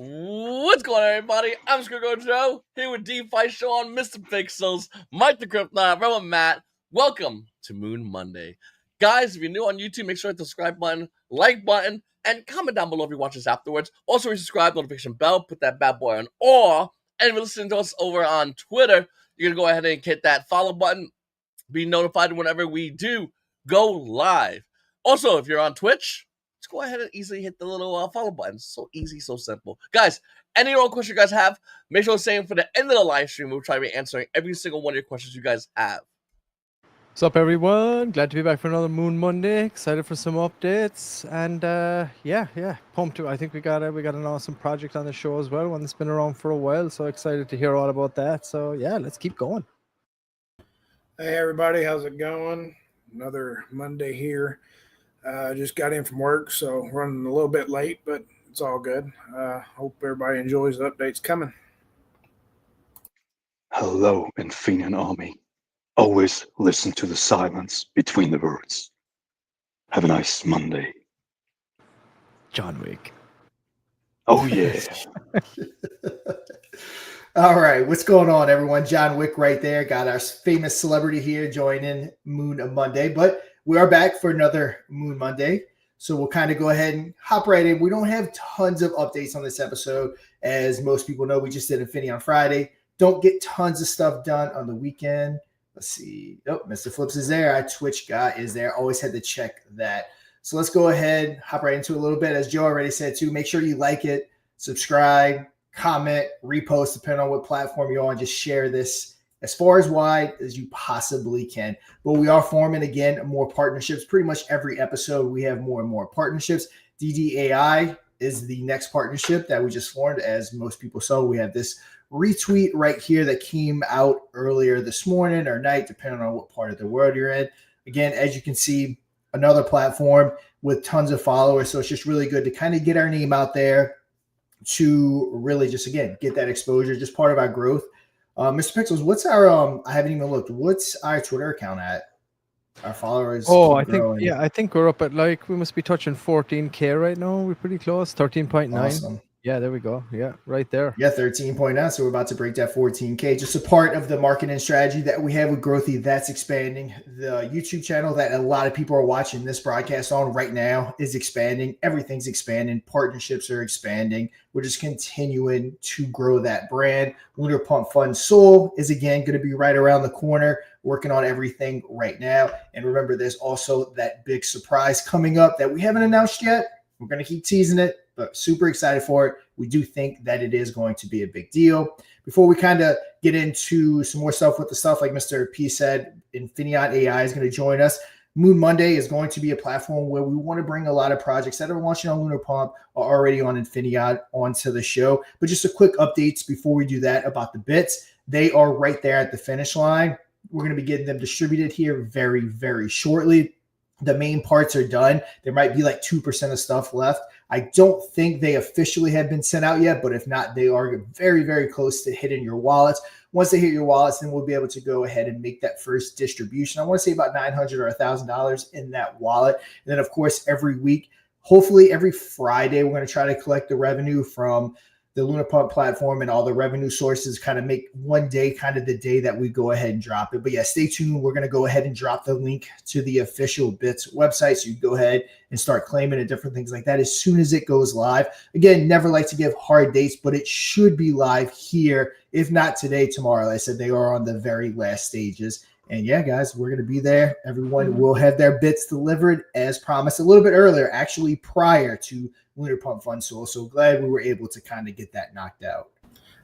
What's going on, everybody? I'm Scrigo Joe, here with DeFi Sean, Mr. Pixels, Mike the Kryptonite, Rebel Matt. Welcome to Moon Monday. Guys, if you're new on YouTube, make sure to hit the subscribe button, like button, and comment down below if you watch this afterwards. Also, subscribe, notification bell, put that bad boy on all. And if you're listening to us over on Twitter, you're going to go ahead and hit that follow button, be notified whenever we do go live. Also, if you're on Twitch, just go ahead and easily hit the little follow button. So easy, so simple. Guys, any old question you guys have, make sure to say them for the end of the live stream. We'll try to be answering every single one of your questions you guys have. What's up, everyone? Glad to be back for another Moon Monday. Excited for some updates, and yeah, pumped. I think we got an awesome project on the show as well, one that's been around for a while. So excited to hear all about that. So yeah, let's keep going. Hey everybody, how's it going? Another Monday here. Just got in from work, so running a little bit late, but it's all good. Hope everybody enjoys the updates coming. Hello, Infinaeon army. Always listen to the silence between the words. Have a nice Monday. John Wick. Oh yeah. All right, what's going on, everyone? John Wick right there. Got our famous celebrity here joining Moon Monday, but we are back for another Moon Monday. So we'll kind of go ahead and hop right in. We don't have tons of updates on this episode. As most people know, we just did Infinaeon on Friday. Don't get tons of stuff done on the weekend. Let's see. Oh, Mr. Flips is there. Our Twitch guy is there. Always had to check that. So let's go ahead, hop right into it a little bit. As Joe already said too, make sure you like it, subscribe, comment, repost, depending on what platform you're on. Just share this as far as wide as you possibly can. But we are forming, again, more partnerships. Pretty much every episode, we have more and more partnerships. DDAI is the next partnership that we just formed. As most people saw, we have this retweet right here that came out earlier this morning or night, depending on what part of the world you're in. Again, as you can see, another platform with tons of followers. So it's just really good to kind of get our name out there to really just, again, get that exposure, just part of our growth. Mr. Pixels, what's our, I haven't even looked, what's our Twitter account at? Our followers. Oh, I think we're up at we must be touching 14K right now. We're pretty close, 13.9. Awesome. Yeah, there we go. Yeah, right there. Yeah, 13.9. So we're about to break that 14K. Just a part of the marketing strategy that we have with Growthy that's expanding. The YouTube channel that a lot of people are watching this broadcast on right now is expanding. Everything's expanding. Partnerships are expanding. We're just continuing to grow that brand. Lunar Pump Fund Soul is, again, going to be right around the corner, working on everything right now. And remember, there's also that big surprise coming up that we haven't announced yet. We're going to keep teasing it, but super excited for it. We do think that it is going to be a big deal. Before we kind of get into some more stuff with the stuff, like Mr. P said, Infinaeon AI is going to join us. Moon Monday is going to be a platform where we want to bring a lot of projects that are launching on Lunar Pump or already on Infinaeon onto the show. But just a quick updates before we do that about the bits. They are right there at the finish line. We're going to be getting them distributed here very, very shortly. The main parts are done. There might be like 2% of stuff left. I don't think they officially have been sent out yet, but if not, they are very, very close to hitting your wallets. Once they hit your wallets, then we'll be able to go ahead and make that first distribution. I want to say about $900 or $1,000 in that wallet. And then, of course, every week, hopefully every Friday, we're going to try to collect the revenue from the Lunar Pump platform and all the revenue sources, kind of make one day kind of the day that we go ahead and drop it. But yeah, stay tuned. We're going to go ahead and drop the link to the official Bits website, so you can go ahead and start claiming and different things like that as soon as it goes live. Again, never like to give hard dates, but it should be live here, if not today, tomorrow. Like I said, they are on the very last stages. And yeah, guys, we're going to be there. Everyone will have their bits delivered as promised a little bit earlier, actually prior to Lunar Pump Fund Soul. So glad we were able to kind of get that knocked out.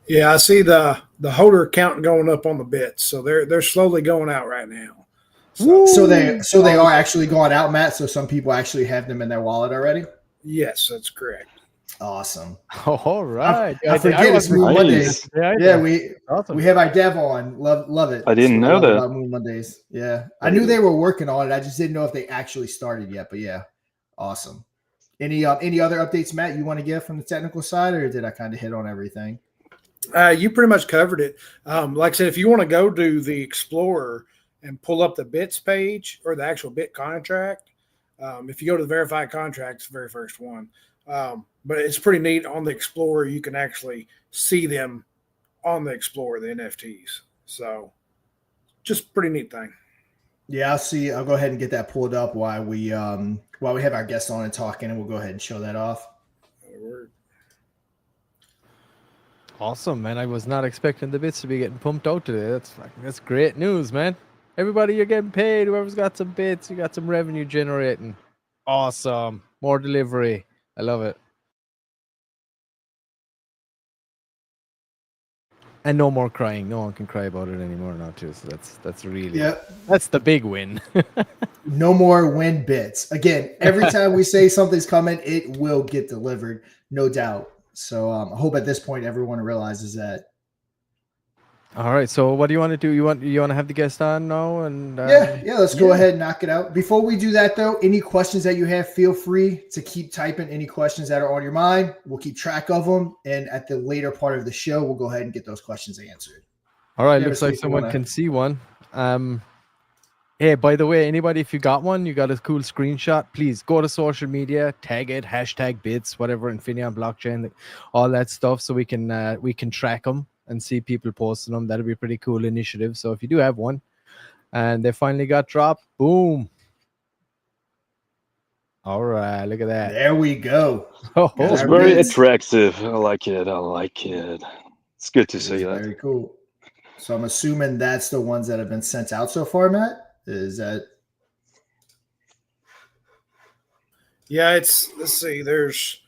Yeah, I see the holder count going up on the bits, so they're slowly going out right now. So they are actually going out, Matt. So some people actually have them in their wallet already. Yes, that's correct. Awesome. All right. I forget it's Moon Mondays. Yeah, we have our dev on. Love it. I didn't know that. About Moon Mondays. Yeah, I knew they were working on it. I just didn't know if they actually started yet. But yeah, awesome. Any other updates, Matt, you want to give from the technical side, or did I kind of hit on everything? You pretty much covered it. Like I said, if you want to go to the Explorer and pull up the bits page or the actual bit contract, if you go to the verified contracts, the very first one, but it's pretty neat on the Explorer. You can actually see them on the Explorer, the NFTs. So just pretty neat thing. Yeah, I'll see. I'll go ahead and get that pulled up while we have our guests on and talking, and we'll go ahead and show that off. Awesome, man. I was not expecting the bits to be getting pumped out today. That's great news, man. Everybody, you're getting paid. Whoever's got some bits, you got some revenue generating. Awesome. More delivery. I love it. And no more crying. No one can cry about it anymore now, too. So that's really that's the big win. No more win bits. Again, every time we say something's coming, it will get delivered, no doubt. So I hope at this point everyone realizes that. All right. So what do you want to do? You want to have the guest on now? And yeah. Let's go ahead and knock it out. Before we do that, though, any questions that you have, feel free to keep typing any questions that are on your mind. We'll keep track of them, and at the later part of the show, we'll go ahead and get those questions answered. All right. Looks like someone can see one. Hey, by the way, anybody, if you got one, you got a cool screenshot, please go to social media, tag it, hashtag bits, whatever, Infinaeon blockchain, all that stuff, so we can track them and see people posting them. That'll be a pretty cool initiative. So if you do have one and they finally got dropped, boom. All right, look at that. There we go. It's very attractive. I like it. It's good to see that. Very cool. So I'm assuming that's the ones that have been sent out so far, Matt? Is that? Yeah, let's see, there's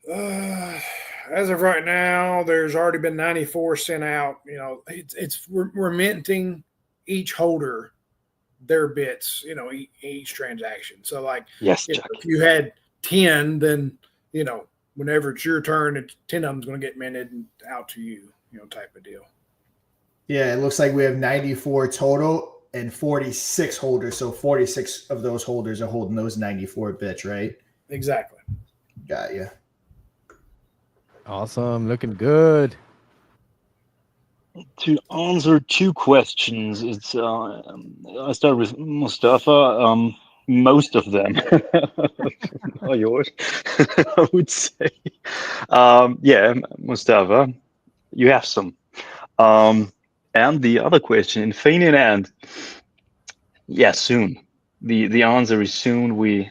as of right now, there's already been 94 sent out. You know, we're minting each holder their bits, you know, each transaction. So like, yes, if you had 10, then, you know, whenever it's your turn, 10 of them's going to get minted and out to you, you know, type of deal. Yeah, it looks like we have 94 total and 46 holders. So 46 of those holders are holding those 94 bits, right? Exactly. Got you. Awesome. Looking good. To answer two questions, it's I start with Mustafa. Most of them are yours, I would say. Yeah, Mustafa, you have some. And the other question, Infinaeon, yeah, soon. The answer is soon. We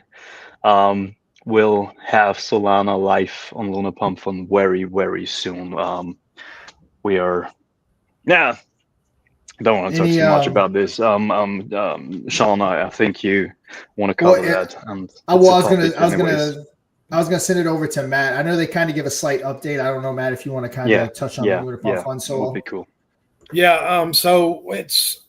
will have Solana live on Luna Pump Fund very, very soon. We are, yeah. I don't want to talk too much about this. Sean, I think you want to cover that. And I was gonna send it over to Matt. I know they kind of give a slight update. I don't know, Matt, if you want to kind of touch on the Luna Pump Fund. That would be cool. Yeah. So it's,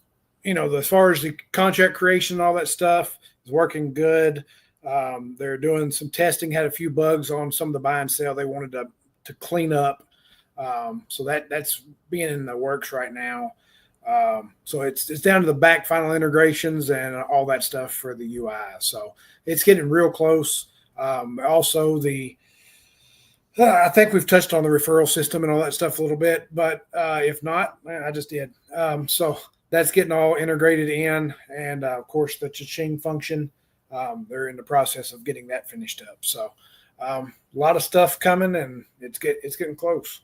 you know, as far as the contract creation and all that stuff is working good. They're doing some testing, had a few bugs on some of the buy and sell they wanted to clean up. So that's being in the works right now. So it's down to the back final integrations and all that stuff for the UI. So it's getting real close. Also I think we've touched on the referral system and all that stuff a little bit, but if not, I just did. So that's getting all integrated in, and of course the cha-ching function. They're in the process of getting that finished up. So a lot of stuff coming, and it's getting close.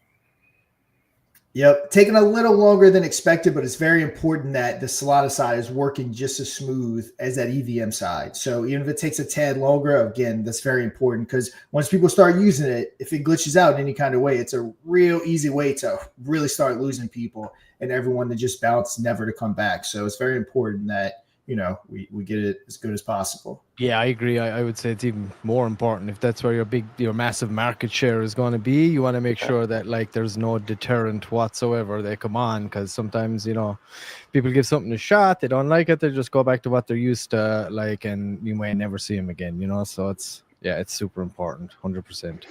Yep, taking a little longer than expected, but it's very important that the Solana side is working just as smooth as that EVM side. So even if it takes a tad longer, again, that's very important, because once people start using it, if it glitches out in any kind of way, it's a real easy way to really start losing people and everyone to just bounce, never to come back. So it's very important that, you know, we get it as good as possible. Yeah, I agree. I would say it's even more important if that's where your massive market share is going to be. You want to make sure that like there's no deterrent whatsoever. They come on, because sometimes, you know, people give something a shot, they don't like it, they just go back to what they're used to, like, and you may never see them again. You know, so it's super important, 100%.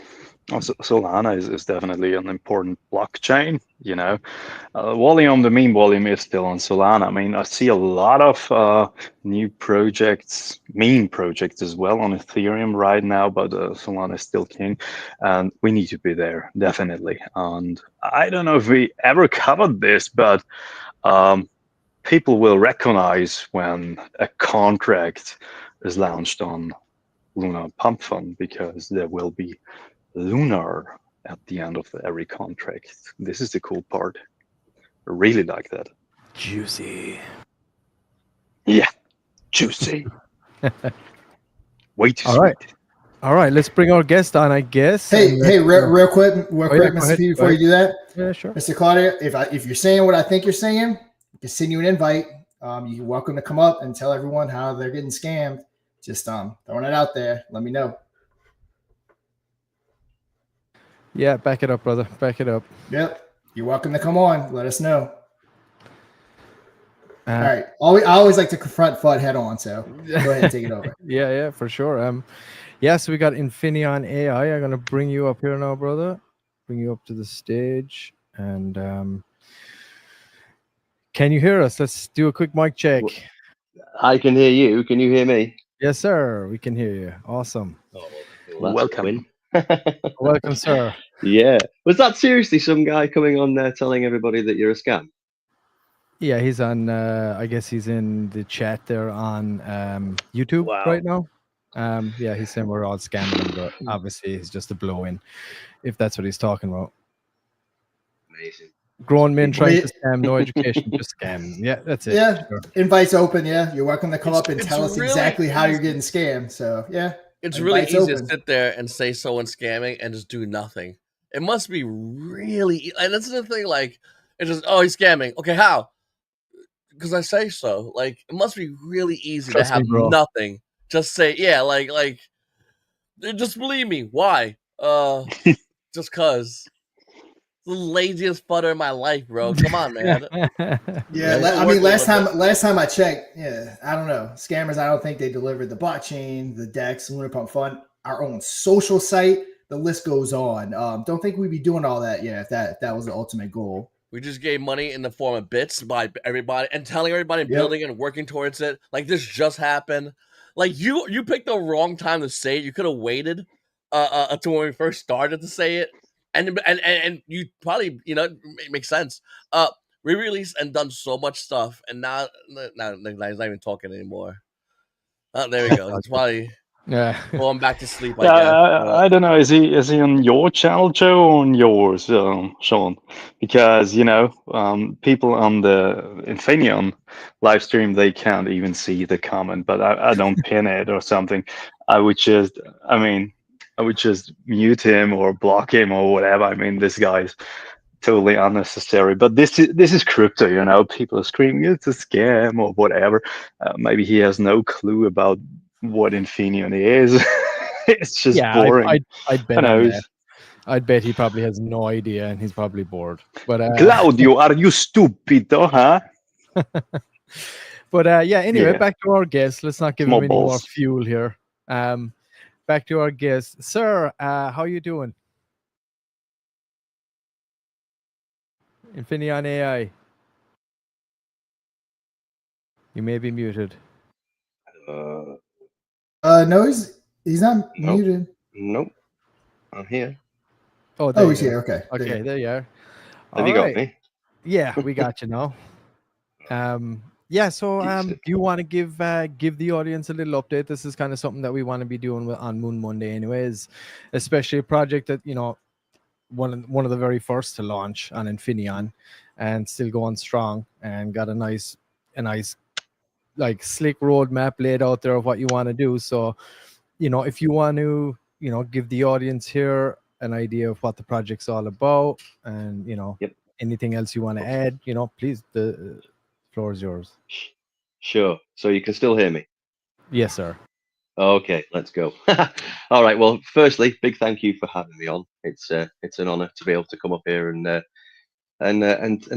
Also, Solana is definitely an important blockchain. You know, the main volume is still on Solana. I mean, I see a lot of new projects, meme projects as well on Ethereum right now, but Solana is still king, and we need to be there, definitely. And I don't know if we ever covered this, but people will recognize when a contract is launched on lunar pump fund because there will be lunar at the end of every contract. This is the cool part. I really like that. Juicy. Yeah, juicy. Way too All sweet. right. All right, let's bring our guest on, I guess. Hey, real quick, go Mr. ahead, P, go before ahead. you do that, Yeah, sure. Mr. Claudia, if you're saying what I think you're saying, I can send you an invite. You're welcome to come up and tell everyone how they're getting scammed. Just throwing it out there. Let me know. Yeah, back it up, brother. Back it up. Yep. You're welcome to come on. Let us know. All right. I always like to confront FUD head on, so go ahead and take it over. Yeah, for sure. So we got Infinaeon AI. I'm gonna bring you up here now, brother. Bring you up to the stage. And can you hear us? Let's do a quick mic check. I can hear you. Can you hear me? Yes, sir. We can hear you. Awesome. Well, Welcome. Welcome, sir. Yeah. Was that seriously some guy coming on there telling everybody that you're a scam? Yeah, he's on. I guess he's in the chat there on YouTube right now. Yeah, he's saying we're all scamming him, but obviously he's just a blow-in, if that's what he's talking about. Amazing. Grown men trying to scam, no education, just scams. Yeah, that's it. Yeah, sure. Invites open. Yeah, you're welcome to come up and tell us really exactly how you're easy. getting scammed. So yeah, It's really invites easy open. to sit there and say someone's scamming and just do nothing. It must be really, and that's the thing. Like, it's just, oh, he's scamming. Okay, how? Because I say so. Like, it must be really easy Trust to have me, bro. nothing. Just say, yeah, like, just believe me. Why? Just cause. The laziest butter in my life, bro. Come on, man. Yeah, I mean, last time I checked, yeah, I don't know. Scammers, I don't think they delivered the blockchain, the DEX, Lunar Pump Fund, our own social site. The list goes on. Don't think we'd be doing all that, yeah, if that was the ultimate goal. We just gave money in the form of bits by everybody and telling everybody, building and working towards it. Like, this just happened. Like, you picked the wrong time to say it. You could have waited until when we first started to say it. And you probably, it makes sense. Re-released and done so much stuff, and now he's not even talking anymore. There we go. It's probably going back to sleep. I guess. I don't know. Is he on your channel, Joe, or on yours, Sean? Because people on the Infinion live stream, they can't even see the comment, but I don't pin it or something. I would just mute him or block him or whatever. I mean, this guy's totally unnecessary. But this is crypto, people are screaming it's a scam or whatever. Maybe he has no clue about what Infinion is. It's just boring. I'd bet on that. I'd bet he probably has no idea and he's probably bored. But Claudio, are you stupid, huh? But anyway, back to our guest. Let's not give him any more fuel here. Back to our guest, sir. How you doing? Infinion AI. You may be muted. No, he's not muted. Nope. I'm here. Oh, he's here. Okay. Okay, there you are. Have you got me? Yeah, we got you now. Do you want to give the audience a little update? This is kind of something that we want to be doing on Moon Monday anyways, especially a project that, one of the very first to launch on Infinion and still going strong and got a nice like slick roadmap laid out there of what you want to do. So, if you want to, give the audience here an idea of what the project's all about and, anything else you want to add, please, the floor is yours. Sure. So you can still hear me? Yes, sir. Okay, let's go. All right. Well, firstly, big thank you for having me on. It's an honor to be able to come up here and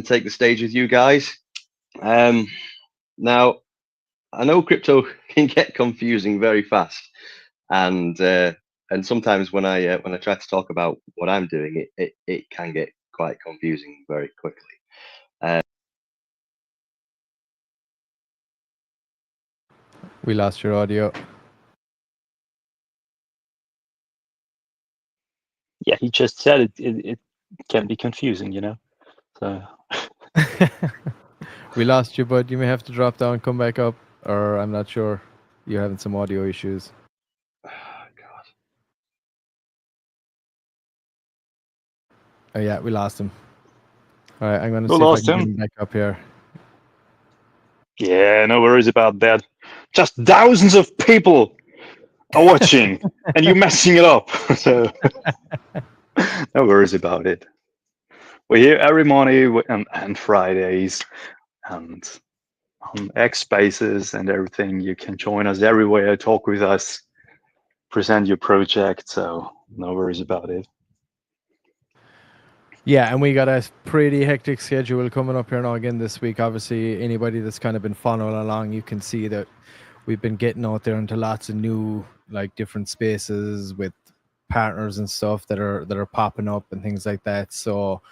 take the stage with you guys. Now, I know crypto can get confusing very fast, and sometimes when I try to talk about what I'm doing, it can get quite confusing very quickly. We lost your audio. Yeah, he just said it can be confusing, So we lost you, but you may have to drop down, come back up, or I'm not sure. You're having some audio issues. Oh yeah, we lost him. All right, I'm going to We see if I lost can him. get him back up here. Yeah, no worries about that. Just thousands of people are watching, and you're messing it up. So no worries about it. We're here every morning and Fridays, and on X Spaces and everything. You can join us everywhere, talk with us, present your project. So no worries about it. Yeah, and we got a pretty hectic schedule coming up here now again this week. Obviously, anybody that's kind of been following along, you can see that we've been getting out there into lots of new, like, different spaces with partners and stuff that are popping up and things like that. So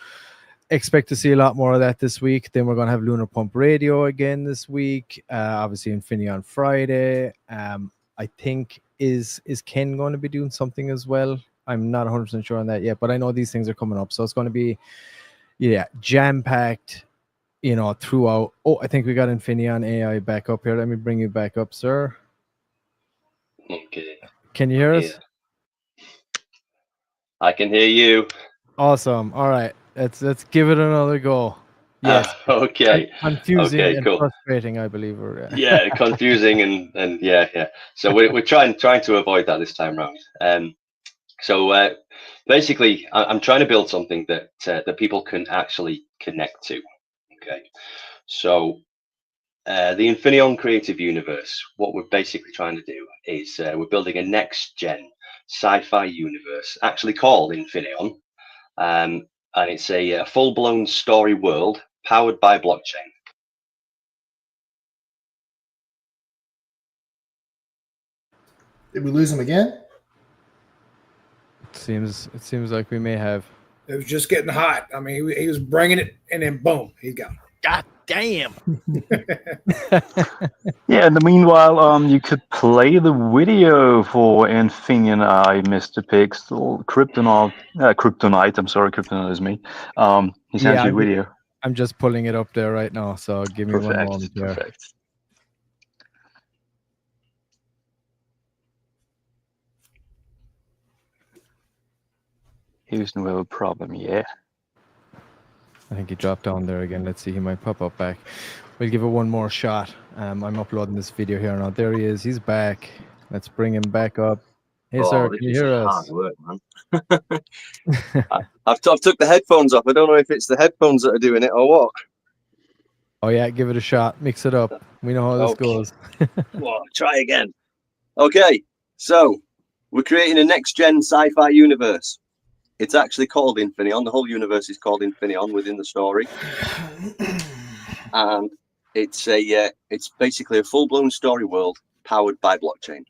expect to see a lot more of that this week. Then we're going to have Lunar Pump Radio again this week. Obviously, Infinaeon on Friday. I think is Ken going to be doing something as well? I'm not 100% sure on that yet, but I know these things are coming up, so it's going to be jam packed, throughout. Oh, I think we got Infinion AI back up here. Let me bring you back up, sir. Okay. Can you hear us? Yeah. I can hear you. Awesome. All right, let's give it another go. Yes. Okay. Confusing Okay. and Cool. frustrating, I believe. Yeah, confusing and yeah. So we're trying to avoid that this time round. So basically, I'm trying to build something that that people can actually connect to. Okay. So the Infinion creative universe, what we're basically trying to do is we're building a next gen sci-fi universe, actually called Infinion, and it's a full-blown story world powered by blockchain. Did we lose him again? It seems like we may have. It was just getting hot. I mean, he was bringing it, and then boom, he's gone. God damn. Yeah, in the meanwhile, you could play the video for Infinion AI, Mr. Pixel, Kryptonite. I'm sorry, Kryptonite is me. He sent you a video. I'm just pulling it up there right now, so give me one moment here. Perfect. Houston will have a problem, yeah. I think he dropped down there again. Let's see, he might pop up back. We'll give it one more shot. I'm uploading this video here now. There he is. He's back. Let's bring him back up. Hey, sir, can you hear us? Hard work, man. I've took the headphones off. I don't know if it's the headphones that are doing it or what. Oh yeah, give it a shot. Mix it up. We know how this goes. Well, try again. Okay, so we're creating a next-gen sci-fi universe. It's actually called Infinion. The whole universe is called Infinion within the story, and it's basically a full-blown story world powered by blockchain.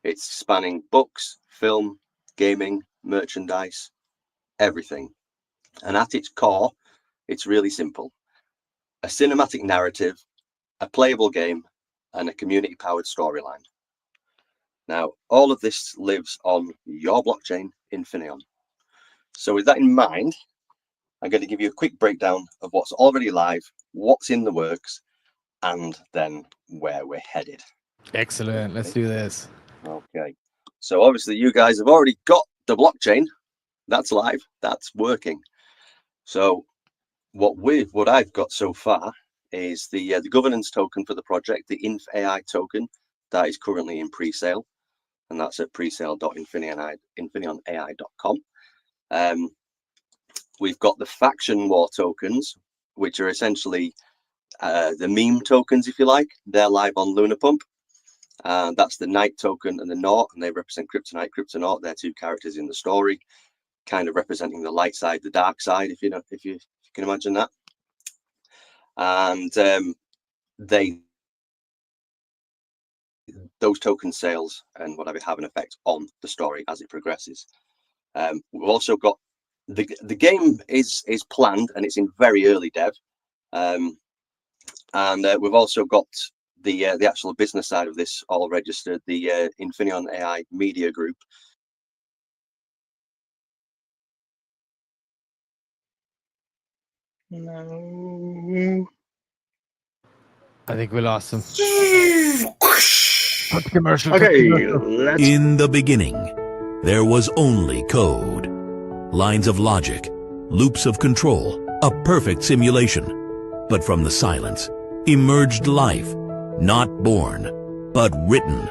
It's spanning books, film, gaming, merchandise, everything. And at its core, it's really simple. A cinematic narrative, a playable game, and a community-powered storyline. Now, all of this lives on your blockchain, Infinion. So with that in mind, I'm going to give you a quick breakdown of what's already live, what's in the works, and then where we're headed. Excellent. Let's do this. Okay. So obviously you guys have already got the blockchain. That's live. That's working. So what I've got so far is the governance token for the project, the Infai token, that is currently in pre-sale, and that's at presale.infinionai.com. We've got the faction war tokens, which are essentially the meme tokens, if you like. They're live on Lunar Pump. That's the Knight token and the Naut, and they represent Kryptonite, Kryptonaut. They're two characters in the story, kind of representing the light side, the dark side, if you can imagine that. And those token sales and whatever have an effect on the story as it progresses. We've also got the game is planned and it's in very early dev, and we've also got the actual business side of this all registered, the Infinion AI Media Group. No. I think we lost him. Okay, In the beginning, there was only code, lines of logic, loops of control, a perfect simulation. But from the silence emerged life, not born, but written.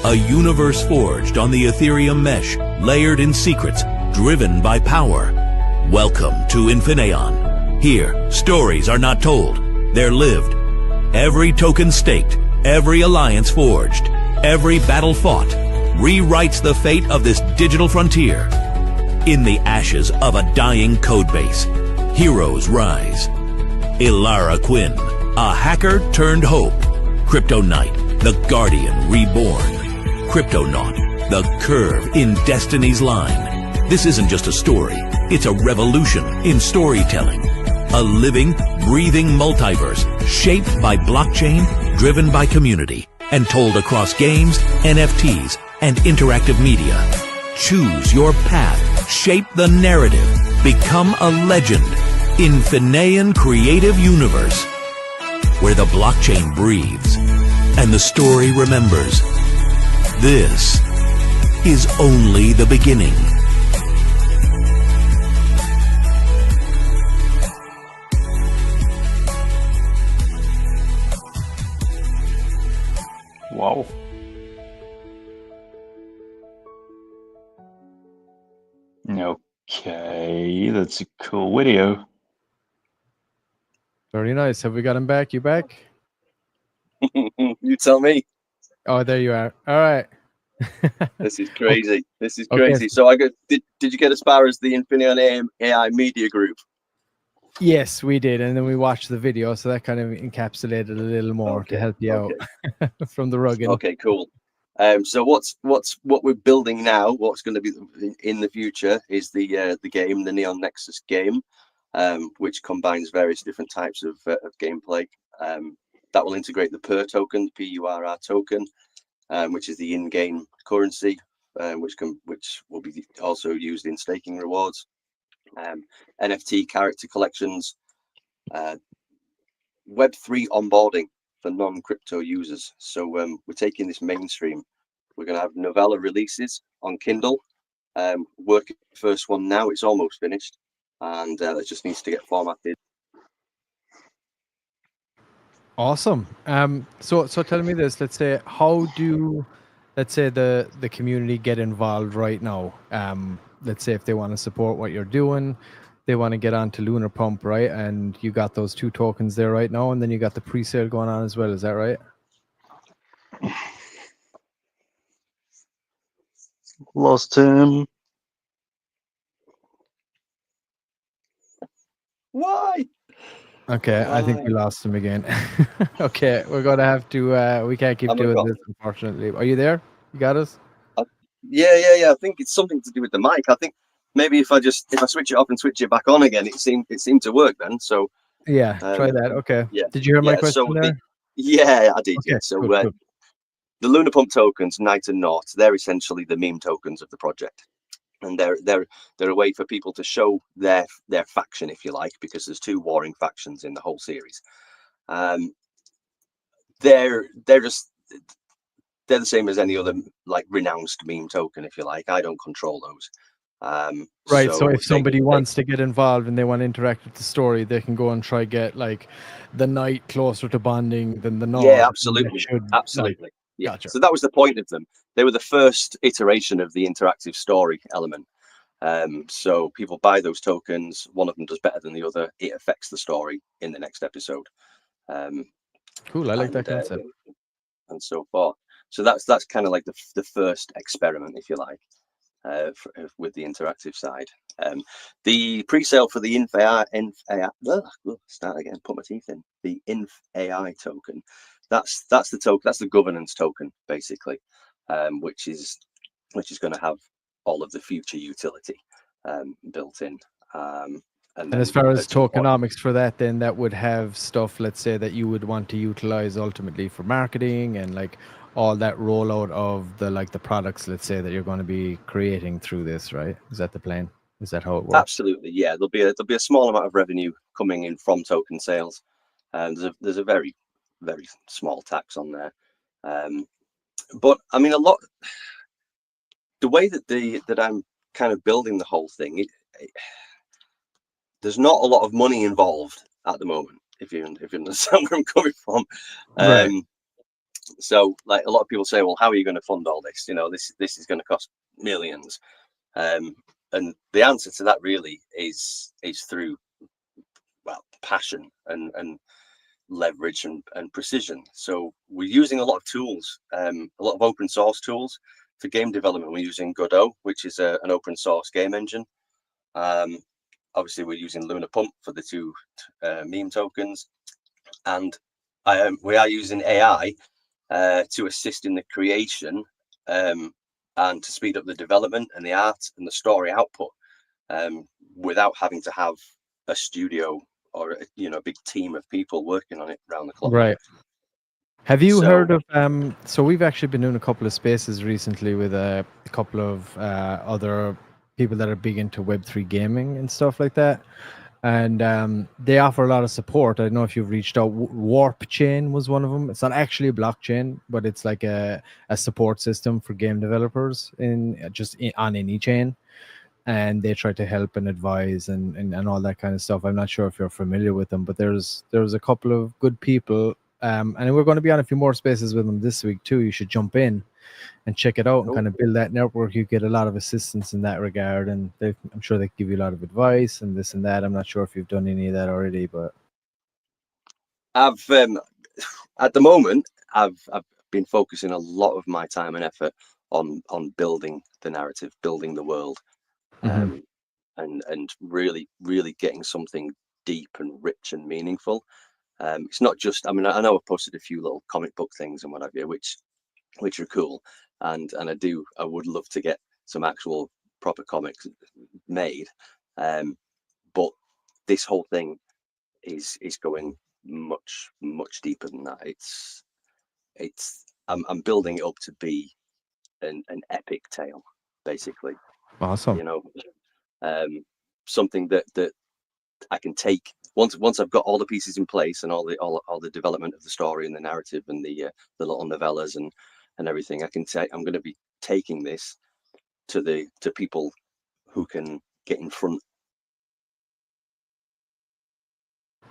A universe forged on the Ethereum mesh, layered in secrets, driven by power. Welcome to Infinaeon. Here, stories are not told, they're lived. Every token staked, every alliance forged, every battle fought, rewrites the fate of this digital frontier. In the ashes of a dying codebase, heroes rise. Ilara Quinn, a hacker turned hope. Crypto Knight, the Guardian reborn. Cryptonaut, the curve in Destiny's line. This isn't just a story, it's a revolution in storytelling. A living, breathing multiverse shaped by blockchain, driven by community, and told across games, NFTs, and interactive media. Choose your path, shape the narrative, become a legend. Infinaeon Creative Universe, where the blockchain breathes and the story remembers. This is only the beginning. Wow. Okay, that's a cool video. Very nice. Have we got him back? You back? You tell me. Oh, there you are. All right. This is crazy. This is Okay. crazy. So I got. Did you get as far as the Infinaeon AI media group? Yes, we did, and then we watched the video, so that kind of encapsulated a little more to Okay, help you out from the rugged. Okay, cool. So what we're building now, what's going to be in the future, is the game, the Neon Nexus game, which combines various different types of gameplay. That will integrate the PUR token, PURR token, which is the in-game currency, which will be also used in staking rewards, NFT character collections, Web3 onboarding for non-crypto users. So we're taking this mainstream. We're going to have novella releases on Kindle. Working first one now, it's almost finished, and it just needs to get formatted. Awesome. So tell me this. Let's say, how do, let's say the community get involved right now? Let's say if they want to support what you're doing, they want to get onto Lunar Pump, right? And you got those 2 tokens there right now, and then you got the pre-sale going on as well. Is that right? Lost him. Why? Okay, I think we lost him again. Okay, we're gonna have to. We can't keep doing this, unfortunately. Are you there? You got us? Yeah. I think it's something to do with the mic. I think maybe if I switch it off and switch it back on again, it seemed to work then. So yeah, try that. Okay. Yeah. Did you hear my question so there? Yeah, I did. Okay, Yeah. So good. the Lunar Pump tokens, Night and Naught, they're essentially the meme tokens of the project, and they're a way for people to show their faction, if you like, because there's 2 warring factions in the whole series. They're the same as any other like renounced meme token, if you like. I don't control those. Right. So if somebody wants to get involved and they want to interact with the story, they can go and try get like the night closer to bonding than the Naught. Yeah, absolutely. Yeah. Gotcha. So that was the point of them. They were the first iteration of the interactive story element. So people buy those tokens. One of them does better than the other. It affects the story in the next episode. Cool. I like that concept. And so forth. So that's kind of like the first experiment, if you like, with the interactive side. The pre-sale for the start again. Put my teeth in. The AI token. That's the token. That's the governance token, basically, which is going to have all of the future utility built in. And as far as tokenomics for that, then that would have stuff, let's say, that you would want to utilize ultimately for marketing and like all that rollout of the products, let's say, that you're going to be creating through this, right? Is that the plan? Is that how it works? Absolutely, yeah. There'll be a small amount of revenue coming in from token sales, and there's a very, very small tax on there. But I mean, the way that I'm kind of building the whole thing, there's not a lot of money involved at the moment, if you understand where I'm coming from. Right. So like a lot of people say, well, how are you going to fund all this? This is going to cost millions. And the answer to that really is through, well, passion and leverage and precision. So we're using a lot of tools, a lot of open source tools for game development. We're using Godot, which is an open source game engine. Obviously, we're using Luna Pump for the 2 meme tokens, and we are using AI to assist in the creation and to speed up the development and the art and the story output without having to have a studio or a big team of people working on it around the clock. Right. Have you So- heard of so we've actually been doing a couple of spaces recently with a couple of other people that are big into Web3 gaming and stuff like that, and they offer a lot of support. I don't know if you've reached out. Warp Chain was one of them. It's not actually a blockchain, but it's like a support system for game developers on any chain, and they try to help and advise and all that kind of stuff. I'm not sure if you're familiar with them, but there's a couple of good people, and we're going to be on a few more spaces with them this week too. You should jump in and check it out and kind of build that network. You get a lot of assistance in that regard, and I'm sure they give you a lot of advice and this and that. I'm not sure if you've done any of that already, but I've at the moment I've been focusing a lot of my time and effort on building the narrative, building the world, and really getting something deep and rich and meaningful. It's not just, I mean, I know I've posted a few little comic book things and what have you, which are cool, and I would love to get some actual proper comics made, but this whole thing is going much deeper than that. I'm building it up to be an epic tale, basically. awesome. Something that I can take once I've got all the pieces in place and all the development of the story and the narrative and the little novellas and everything. I'm going to be taking this to people who can get in front.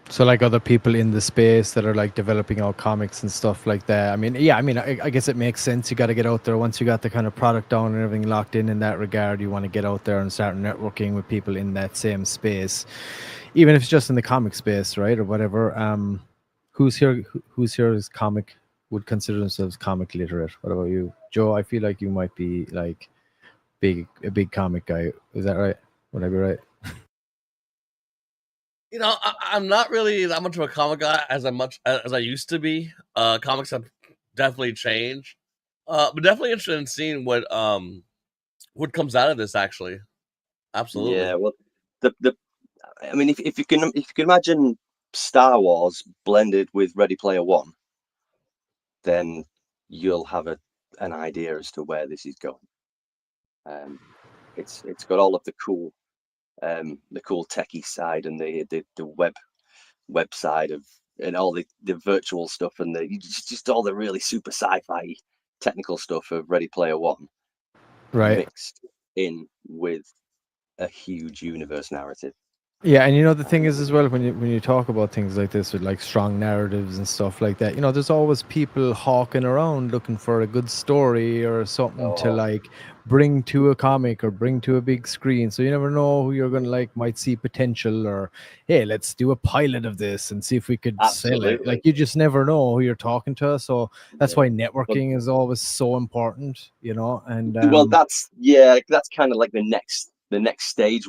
So like other people in the space that are like developing out comics and stuff like that. I mean, yeah, I guess it makes sense. You got to get out there once you got the kind of product down and everything locked in that regard. You want to get out there and start networking with people in that same space, even if it's just in the comic space, right, or whatever. Who's here is comic would consider themselves comic literate? What about you, Joe? I feel like you might be like a big comic guy. Is that right? Would I be right? I'm not really that much of a comic guy as I used to be. Comics have definitely changed, but definitely interested in seeing what comes out of this. Actually, absolutely. Yeah, well, I mean, if you can imagine Star Wars blended with Ready Player One, then you'll have an idea as to where this is going. It's got all of the cool techie side and the web side of, and all the virtual stuff and just all the really super sci-fi technical stuff of Ready Player One, Right. mixed in with a huge universe narrative. Yeah, and the thing is as well, when you talk about things like this with like strong narratives and stuff like that, there's always people hawking around looking for a good story or something to like bring to a comic or bring to a big screen. So you never know who you're gonna might see potential, or hey, let's do a pilot of this and see if we could sell it. Absolutely. Like you just never know who you're talking to. So that's why But networking is always so important, and well, that's kind of like the next stage.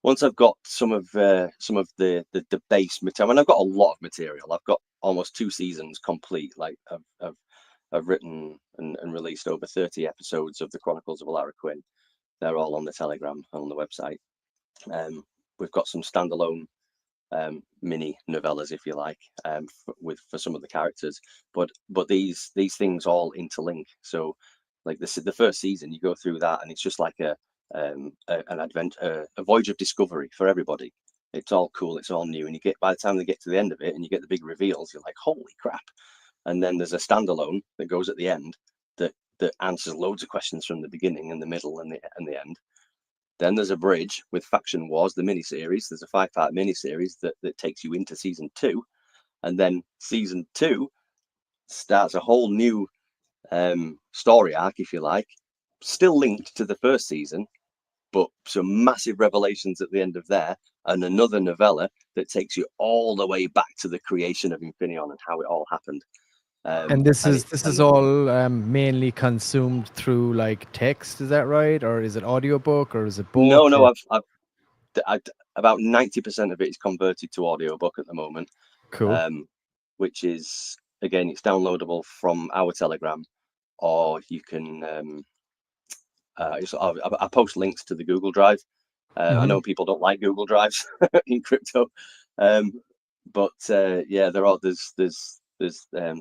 Once I've got some of the base material, and I've got a lot of material. I've got almost 2 seasons complete. Like I've written and released over 30 episodes of the Chronicles of Alara Quinn. They're all on the Telegram and on the website. We've got some standalone mini novellas, if you like, for some of the characters. But these things all interlink. So like this is the first season, you go through that, and it's just like an adventure, a voyage of discovery for everybody. It's all cool, it's all new, and by the time they get to the end of it and you get the big reveals, you're like, holy crap. And then there's a standalone that goes at the end that answers loads of questions from the beginning and the middle and the end. Then there's a bridge with Faction Wars, the miniseries. There's a 5-part miniseries that takes you into season 2. And then season 2 starts a whole new story arc, if you like, still linked to the first season, but some massive revelations at the end of there, and another novella that takes you all the way back to the creation of Infinion and how it all happened. And this is all mainly consumed through like text, is that right? Or is it audiobook, or is it both? No, I've about 90% of it is converted to audiobook at the moment. Cool. Which is, again, it's downloadable from our Telegram, or you can I post links to the Google Drive. I know people don't like Google Drives in crypto, but yeah, there's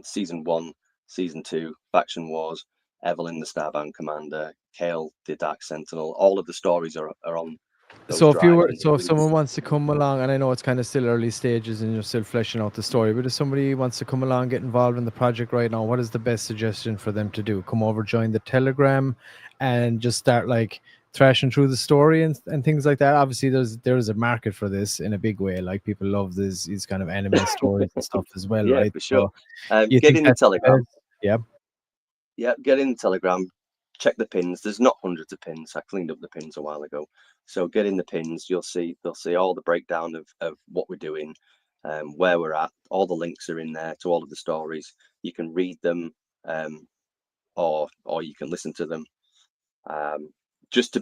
season 1, season 2, Faction Wars, Evelyn the Starbound Commander, Kale the Dark Sentinel. All of the stories are on those So if you were, drives. so if someone wants to come along, and I know it's kind of still early stages and you're still fleshing out the story, but if somebody wants to come along, get involved in the project right now, what is the best suggestion for them to do? Come over, join the Telegram, and just start like thrashing through the story and things like that. Obviously, there's a market for this in a big way. Like people love these kind of anime stories and stuff as well, Yeah, right? for sure. You Get think in the that's Telegram. yeah. Yeah, get in the Telegram, check the pins. There's not hundreds of pins. I cleaned up the pins a while ago. So get in the pins. They'll see all the breakdown of what we're doing, where we're at. All the links are in there to all of the stories. You can read them, or you can listen to them. Just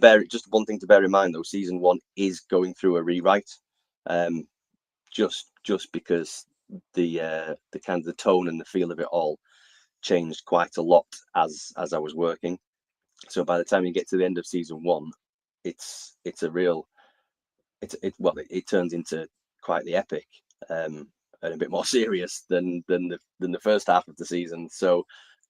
one thing to bear in mind though, season 1 is going through a rewrite. Just because the kind of the tone and the feel of it all changed quite a lot as I was working. So by the time you get to the end of season 1, it's a real it turns into quite the epic, and a bit more serious than the first half of the season. So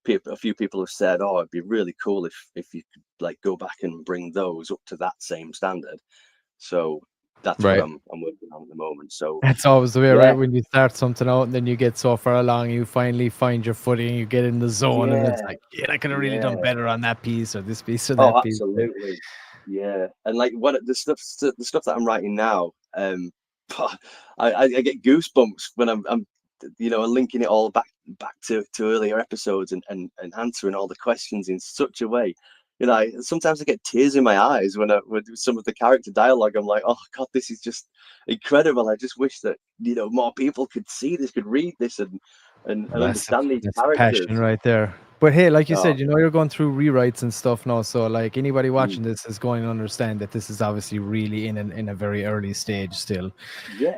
a few people have said, "Oh, it'd be really cool if you could like go back and bring those up to that same standard." So that's what I'm working on at the moment. So That's always the way, yeah. right? When you start something out and then you get so far along, you finally find your footing, you get in the zone, and it's like, yeah, I could have really done better on that piece or this piece or that Oh, piece. absolutely. Yeah. And like what the stuff that I'm writing now, I get goosebumps when I'm linking it all back to earlier episodes and answering all the questions in such a way. Sometimes I get tears in my eyes when with some of the character dialogue. I'm like, oh God, this is just incredible. I just wish that more people could see this, could read this, and understand these That's characters. passion right there. But hey, like you Oh, said, you're going through rewrites and stuff now. So like anybody mm, watching this is going to understand that this is obviously really in a very early stage still. yeah.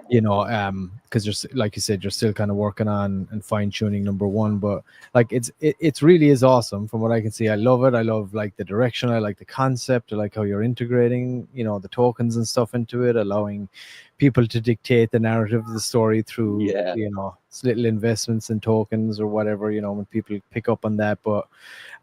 Because like you said, you're still kind of working on and fine tuning number 1, but like it's really is awesome from what I can see. I love it. I love like the direction. I like the concept. I like how you're integrating the tokens and stuff into it, allowing people to dictate the narrative of the story through Yeah. little investments in tokens or whatever, when people pick up on that. But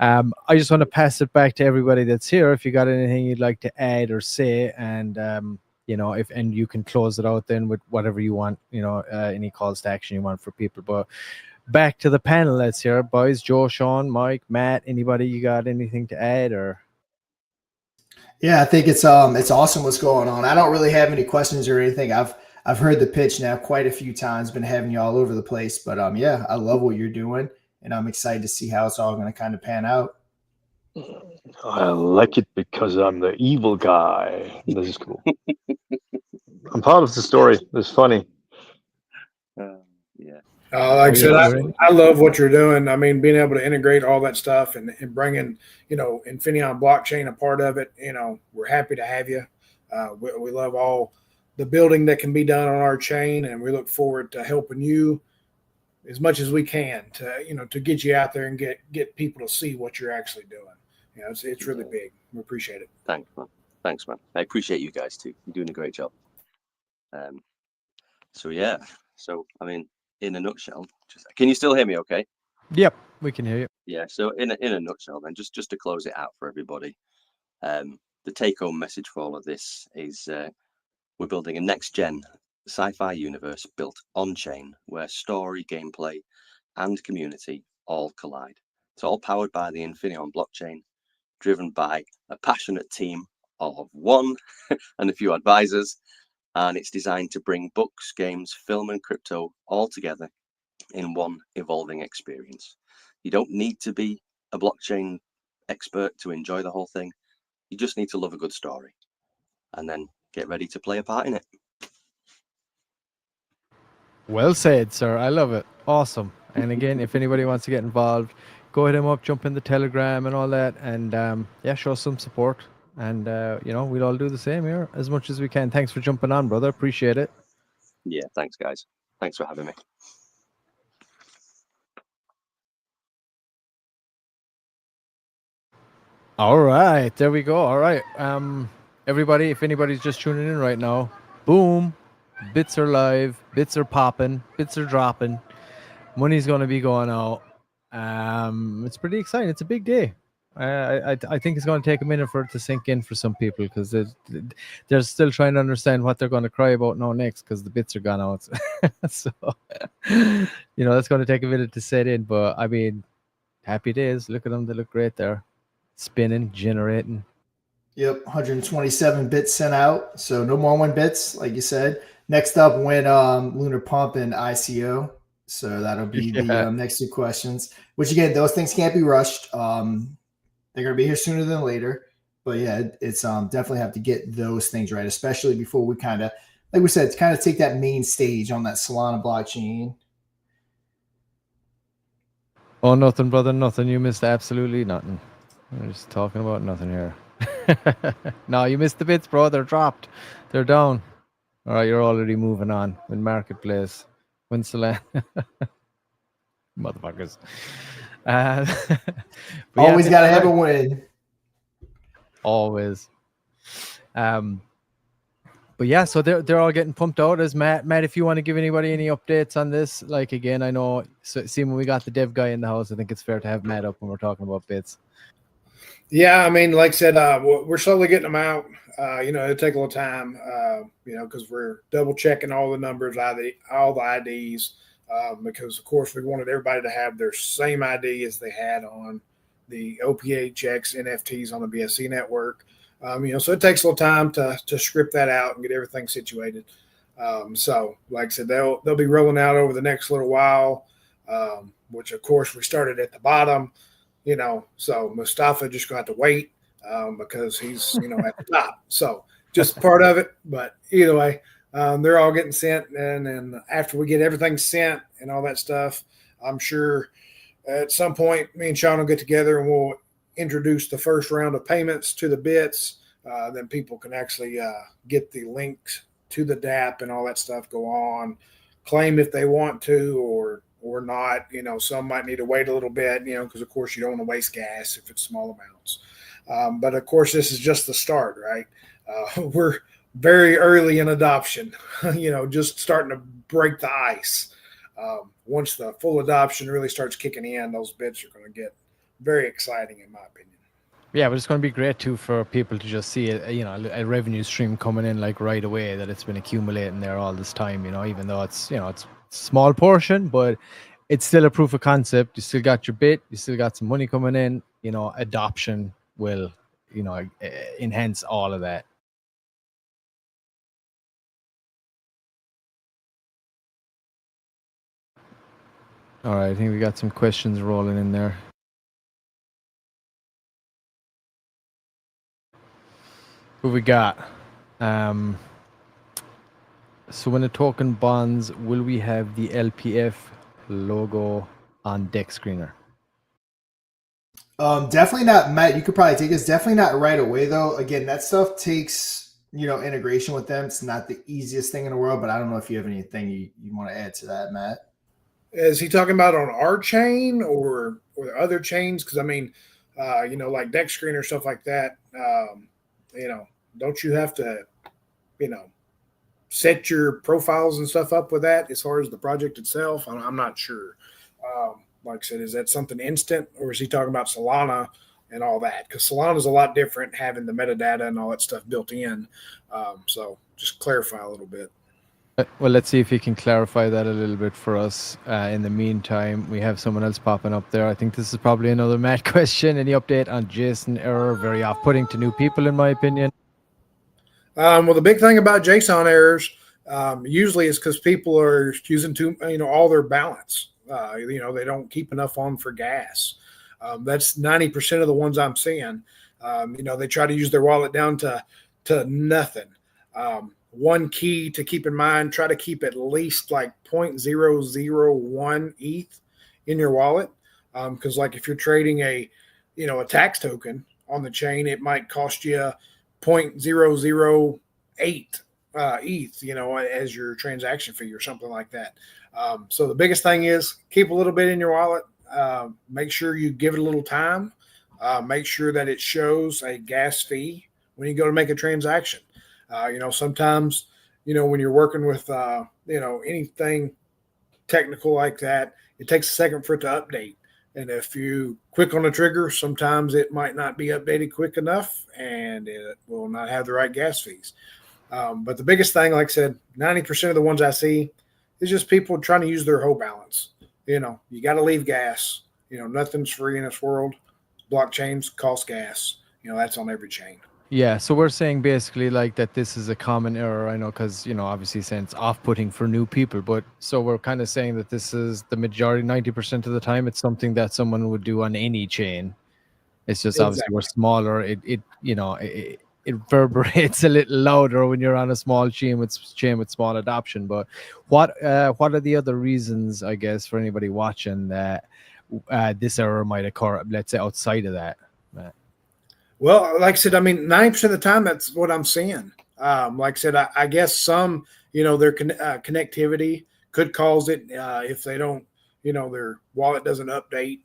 I just want to pass it back to everybody that's here. If you got anything you'd like to add or say, and and you can close it out then with whatever you want, any calls to action you want for people. But back to the panel, let's hear it, boys. Joe, Sean, Mike, Matt, anybody, you got anything to add? Or Yeah, I think it's awesome what's going on. I don't really have any questions or anything. I've heard the pitch now quite a few times, been having you all over the place. But yeah, I love what you're doing, and I'm excited to see how it's all going to kind of pan out. I like it because I'm the evil guy. This is cool. I'm part of the story. It's funny. Yeah. Like I said, I love what you're doing. I mean, being able to integrate all that stuff and bringing, Infinion blockchain a part of it. We're happy to have you. We love all the building that can be done on our chain, and we look forward to helping you as much as we can to get you out there and get people to see what you're actually doing. It's really big. We appreciate it. Thanks, man. I appreciate you guys too. You're doing a great job. So yeah. So I mean, in a nutshell, can you still hear me? Okay. Yep, we can hear you. Yeah. So in a nutshell, then, just to close it out for everybody, the take-home message for all of this is we're building a next-gen sci-fi universe built on-chain, where story, gameplay, and community all collide. It's all powered by the Infinion blockchain, driven by a passionate team of one and a few advisors. And it's designed to bring books, games, film, and crypto all together in one evolving experience. You don't need to be a blockchain expert to enjoy the whole thing. You just need to love a good story and then get ready to play a part in it. Well said, sir. I love it. Awesome. And again, if anybody wants to get involved, go hit him up, jump in the Telegram and all that, and yeah, show some support. And we'll all do the same here as much as we can. Thanks for jumping on, brother. Appreciate it. Yeah, thanks, guys. Thanks for having me. All right, there we go. All right, everybody, if anybody's just tuning in right now, boom, bits are live, bits are popping, bits are dropping, money's going to be going out. It's pretty exciting. It's a big day. I think it's going to take a minute for it to sink in for some people because they're still trying to understand what they're going to cry about now next because the bits are gone out. So, that's going to take a minute to set in. But I mean, happy days. Look at them. They look great there. Spinning, generating. Yep, 127 bits sent out. So no more 1 bits, like you said. Next up went Lunar Pump and ICO. So that'll be the next 2 questions. Which again, those things can't be rushed. They're gonna be here sooner than later. But yeah, it's definitely have to get those things right, especially before we kind of, like we said, kind of take that main stage on that Solana blockchain. Oh, nothing, brother, nothing. You missed absolutely nothing. We're just talking about nothing here. No, you missed the bits, bro. They're dropped. They're down. All right, you're already moving on. Win Marketplace. Win Solana. Motherfuckers. Always got to have a win. Always. But yeah, so they're all getting pumped out as Matt. Matt, if you want to give anybody any updates on this, like again, I know, see when we got the dev guy in the house, I think it's fair to have Matt up when we're talking about bits. Yeah, I mean, like I said, we're slowly getting them out. It'll take a little time, because we're double checking all the numbers, all the IDs, because of course we wanted everybody to have their same ID as they had on the OPHX NFTs on the BSC network. So it takes a little time to script that out and get everything situated. So like I said, they'll be rolling out over the next little while, which of course we started at the bottom. So Mustafa just got to wait because he's, at the top. So just part of it. But either way, they're all getting sent. And then after we get everything sent and all that stuff, I'm sure at some point me and Sean will get together and we'll introduce the first round of payments to the bits. Then people can actually get the links to the DApp and all that stuff, go on, claim if they want to or not. Some might need to wait a little bit, because of course you don't want to waste gas if it's small amounts. But of course, this is just the start, right? We're very early in adoption, just starting to break the ice. Once the full adoption really starts kicking in, those bits are going to get very exciting, in my opinion. Yeah, but it's going to be great too for people to just see a revenue stream coming in like right away, that it's been accumulating there all this time, even though it's it's a small portion, but it's still a proof of concept. You still got your bit, you still got some money coming in, adoption will enhance all of that. All right, I think we got some questions rolling in there. Who we got? So when the token bonds, will we have the LPF logo on deck screener? Definitely not, Matt. You could probably take this. Definitely not right away, though. Again, that stuff takes integration with them. It's not the easiest thing in the world, but I don't know if you have anything you want to add to that, Matt. Is he talking about on our chain or other chains? Because I mean, like deck screen or stuff like that. Don't you have to, set your profiles and stuff up with that as far as the project itself? I'm not sure. Like I said, is that something instant, or is he talking about Solana and all that? Because Solana is a lot different, having the metadata and all that stuff built in. So just clarify a little bit. Well, let's see if he can clarify that a little bit for us. In the meantime, we have someone else popping up there. I think this is probably another Matt question. Any update on Jason error? Very off-putting to new people, in my opinion. Well, the big thing about JSON errors usually is because people are using all their balance. They don't keep enough on for gas. That's 90% of the ones I'm seeing. They try to use their wallet down to nothing. One key to keep in mind: try to keep at least like 0.001 ETH in your wallet, because like if you're trading a tax token on the chain, it might cost you 0.008 ETH, as your transaction fee or something like that. So the biggest thing is keep a little bit in your wallet. Make sure you give it a little time. Make sure that it shows a gas fee when you go to make a transaction. Sometimes, when you're working with, anything technical like that, it takes a second for it to update. And if you click on the trigger, sometimes it might not be updated quick enough and it will not have the right gas fees. But the biggest thing, like I said, 90% of the ones I see is just people trying to use their whole balance. You got to leave gas. Nothing's free in this world. Blockchains cost gas. That's on every chain. Yeah, so we're saying basically like that this is a common error. I know, because obviously saying it's off-putting for new people, but so we're kind of saying that this is the majority, 90% of the time, it's something that someone would do on any chain. It's just obviously we're smaller. It reverberates a little louder when you're on a small chain with small adoption. But what are the other reasons, I guess, for anybody watching that this error might occur? Let's say outside of that. Well, like I said, 90% of the time, that's what I'm seeing. Like I said, I guess some, their connectivity could cause it if they don't, their wallet doesn't update,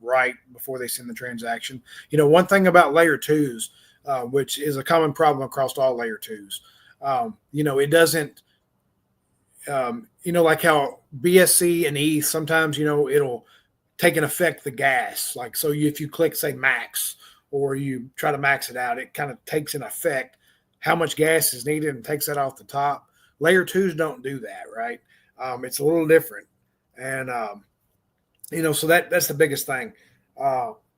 right before they send the transaction. One thing about layer twos, which is a common problem across all layer twos, it doesn't, like how BSC and ETH, sometimes, it'll take an effect the gas. Like, so if you click, say, max, or you try to max it out, it kind of takes an effect how much gas is needed and takes that off the top. Layer twos don't do that, right? It's a little different. And, so that's the biggest thing.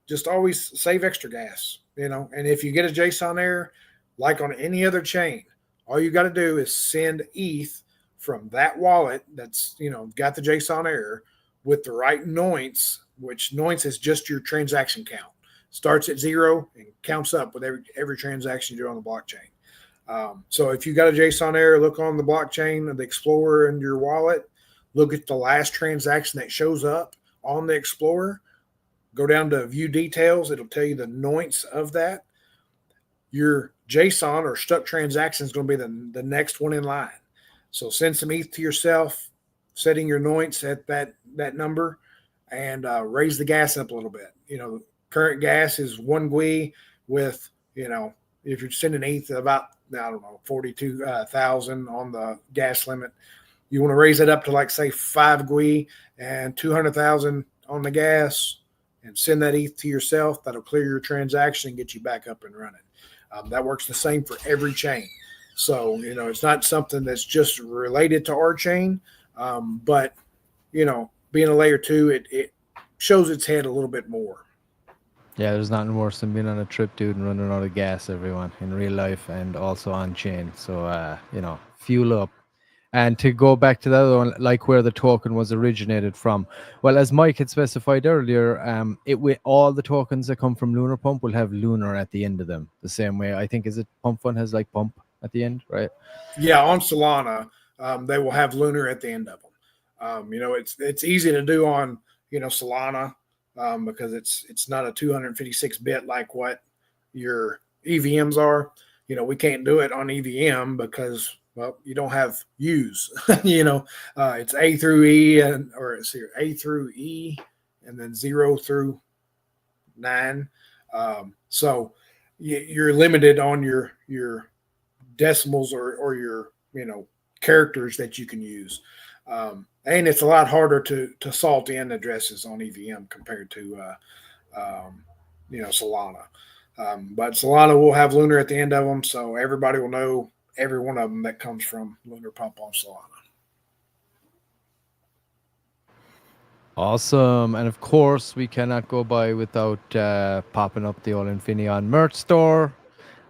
Just always save extra gas, and if you get a JSON error, like on any other chain, all you got to do is send ETH from that wallet that's, got the JSON error with the right noints, which noints is just your transaction count. Starts at 0 and counts up with every transaction you do on the blockchain. So if you got a JSON error, look on the blockchain, the Explorer in your wallet, look at the last transaction that shows up on the Explorer, go down to view details. It'll tell you the noints of that. Your JSON or stuck transaction is going to be the next one in line. So send some ETH to yourself, setting your noints at that number, and raise the gas up a little bit. Current gas is 1 GUI with, if you're sending ETH about, 42,000 on the gas limit, you want to raise it up to, like, say, 5 GUI and 200,000 on the gas and send that ETH to yourself. That'll clear your transaction and get you back up and running. That works the same for every chain. So, it's not something that's just related to our chain, but, being a layer 2, it shows its head a little bit more. Yeah, there's nothing worse than being on a trip, dude, and running out of gas, everyone, in real life and also on chain. So, fuel up. And to go back to the other one, like where the token was originated from. Well, as Mike had specified earlier, all the tokens that come from Lunar Pump will have Lunar at the end of them. The same way, I think, is it Pump Fund has like Pump at the end, right? Yeah, on Solana, they will have Lunar at the end of them. It's easy to do on, Solana. Because it's not a 256-bit like what your EVMs are. We can't do it on EVM because, well, you don't have U's. It's A through E A through E and then 0 through 9. So you're limited on your decimals or your characters that you can use. And it's a lot harder to salt in addresses on EVM compared to Solana. But Solana will have Lunar at the end of them, so everybody will know every one of them that comes from Lunar Pump on Solana. Awesome. And of course, we cannot go by without popping up the old Infinaeon merch store.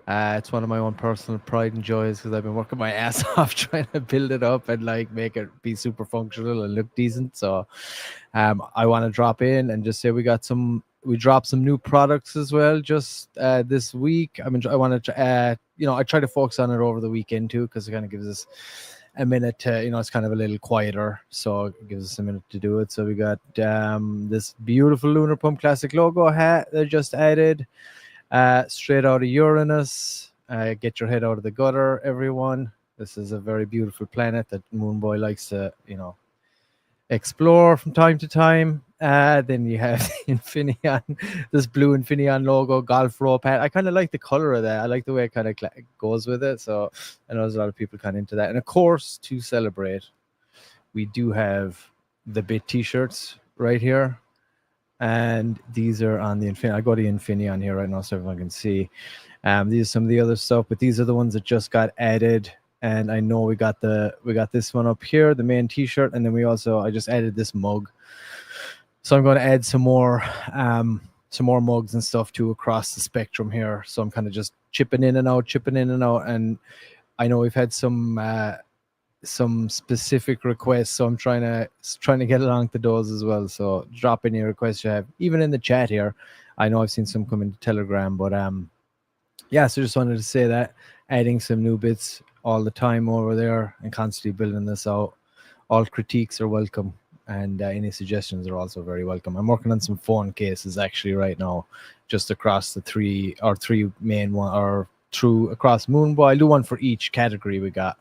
It's one of my own personal pride and joys because I've been working my ass off trying to build it up and like make it be super functional and look decent. So I want to drop in and just say we dropped some new products as well just this week. I mean, I want to, I try to focus on it over the weekend too because it kind of gives us a minute to, it's kind of a little quieter, so it gives us a minute to do it. So we got this beautiful Lunar Pump Classic logo hat that just added. Straight out of Uranus. Get your head out of the gutter, everyone. This is a very beautiful planet that Moonboy likes to, explore from time to time. Then you have Infinion, this blue Infinion logo, golf rope hat. I kind of like the color of that. I like the way it kind of goes with it. So I know there's a lot of people kind of into that. And of course, to celebrate, we do have the Bit t-shirts right here. And these are on the Infinion. I got the Infinion here right now so everyone can see. These are some of the other stuff, but these are the ones that just got added. And I know we got this one up here, the main t-shirt, and then I just added this mug. So I'm going to add some more mugs and stuff too across the spectrum here. So I'm kind of just chipping in and out. And I know we've had some specific requests, so I'm trying to get along to those as well. So drop any requests you have, even in the chat here. I know I've seen some come into Telegram, but so just wanted to say that adding some new bits all the time over there and constantly building this out. All critiques are welcome, and any suggestions are also very welcome. I'm working on some phone cases actually right now, just across the three main one or through across Moonboy. I'll do one for each category we got.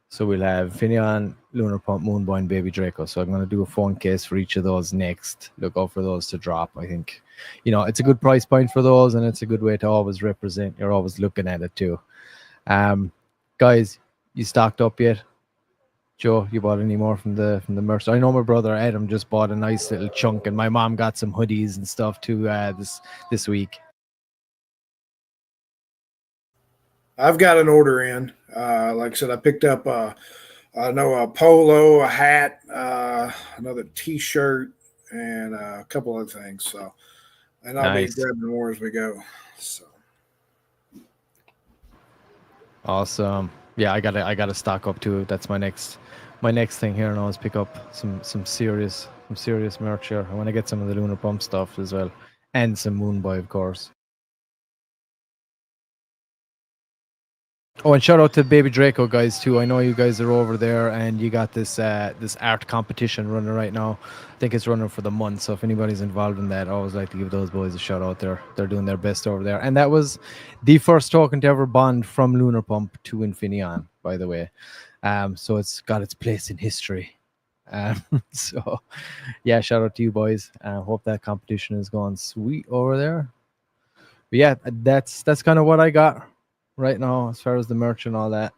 So we'll have Infinion, Lunar Pump, Moonboy, and Baby Draco. So I'm going to do a phone case for each of those next. Look out for those to drop. I think, it's a good price point for those, and it's a good way to always represent. You're always looking at it too. Guys, you stocked up yet? Joe, you bought any more from the merch? I know my brother Adam just bought a nice little chunk, and my mom got some hoodies and stuff too this week. I've got an order in. Like I said, I picked up a polo, a hat, another T-shirt, and a couple other things. So, and I'll be grabbing more as we go. So, awesome. Yeah, I gotta stock up too. That's my next thing here, and I always pick up some serious merch here. I want to get some of the Lunar Pump stuff as well, and some Moonboy, of course. Oh, and shout out to Baby Draco guys too. I know you guys are over there, and you got this art competition running right now. I think it's running for the month. So if anybody's involved in that, I always like to give those boys a shout out there. They're doing their best over there. And that was the first token to ever bond from Lunar Pump to Infinion, by the way. So it's got its place in history. So yeah, shout out to you boys. Hope that competition is going sweet over there. But yeah, that's kind of what I got right now as far as the merch and all that.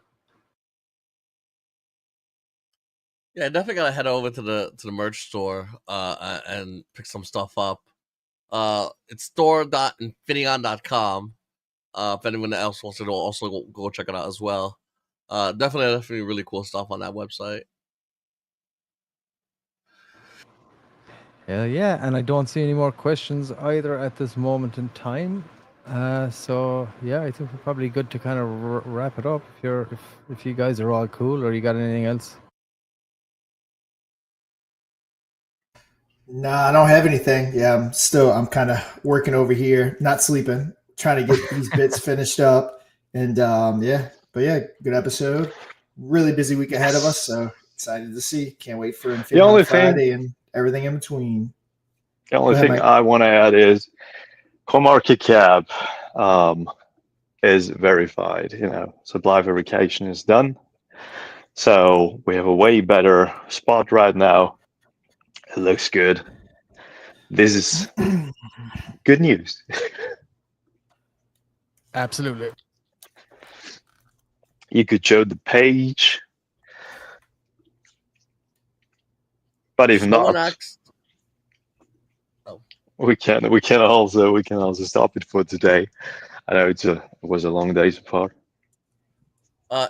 Yeah, definitely gotta head over to the merch store and pick some stuff up. It's store.infinion.com. If anyone else wants to also go check it out as well. Definitely really cool stuff on that website. Hell yeah, and I don't see any more questions either at this moment in time. So yeah, I think we're probably good to kind of wrap it up. If you guys are all cool, or you got anything else? No, I don't have anything. Yeah, I'm kind of working over here, not sleeping, trying to get these bits finished up. And good episode. Really busy week ahead of us, so excited to see. Can't wait for Infinity Friday and everything in between. The only thing I want to add is Comarca Cab is verified. Supply verification is done. So we have a way better spot right now. It looks good. This is good news. Absolutely. You could show the page, but if not, we can also stop it for today. I know it was a long day so far.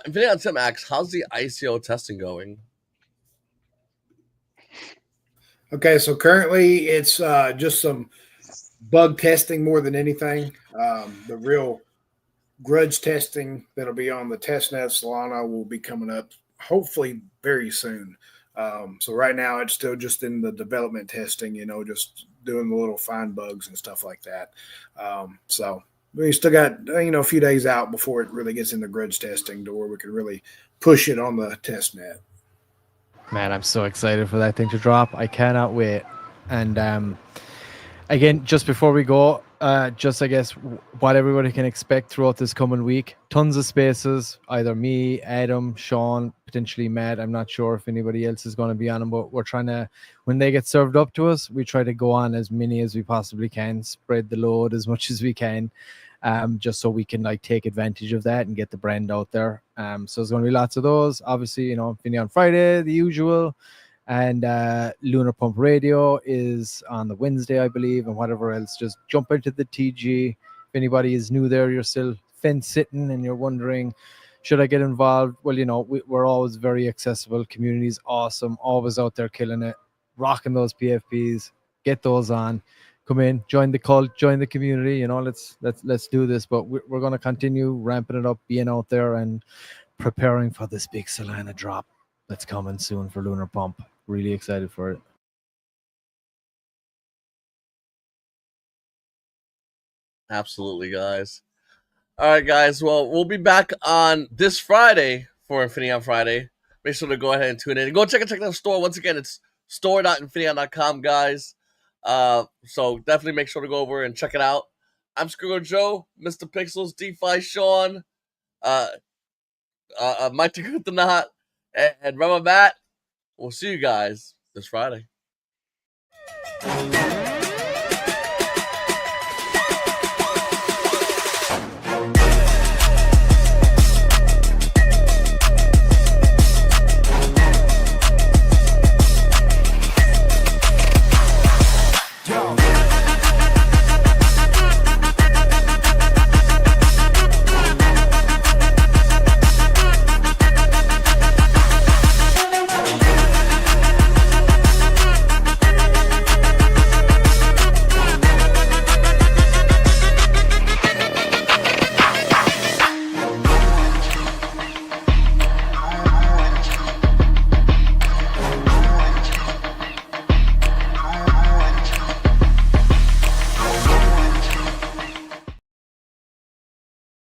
Infinion Tim asks, how's the ICO testing going? Okay, so currently it's just some bug testing more than anything. The grudge testing that'll be on the testnet Solana will be coming up hopefully very soon. So right now it's still just in the development testing, just doing the little fine bugs and stuff like that. So we still got a few days out before it really gets into grudge testing to where we can really push it on the testnet. Man, I'm so excited for that thing to drop. I cannot wait. And again, just before we go, just I guess what everybody can expect throughout this coming week. Tons of spaces, either me, Adam, Sean, potentially Matt. I'm not sure if anybody else is going to be on them, but we're trying to, when they get served up to us, we try to go on as many as we possibly can, spread the load as much as we can, just so we can take advantage of that and get the brand out there. So there's going to be lots of those. Obviously, Infinaeon Friday, the usual. And Lunar Pump Radio is on the Wednesday, I believe, and whatever else. Just jump into the TG. If anybody is new there, you're still fence sitting and you're wondering, should I get involved? Well, we're always very accessible. Community's awesome. Always out there killing it, rocking those PFPs. Get those on. Come in, join the cult, join the community. Let's do this. But we're going to continue ramping it up, being out there and preparing for this big Solana drop that's coming soon for Lunar Pump. Really excited for it. Absolutely, guys. All right, guys. Well, we'll be back on this Friday for Infinion Friday. Make sure to go ahead and tune in. And go check out the store. Once again, it's store.infinion.com, guys. So definitely make sure to go over and check it out. I'm Scriggle Joe, Mr. Pixels, DeFi Sean, Mike the Knot, and Rema Matt. We'll see you guys this Friday.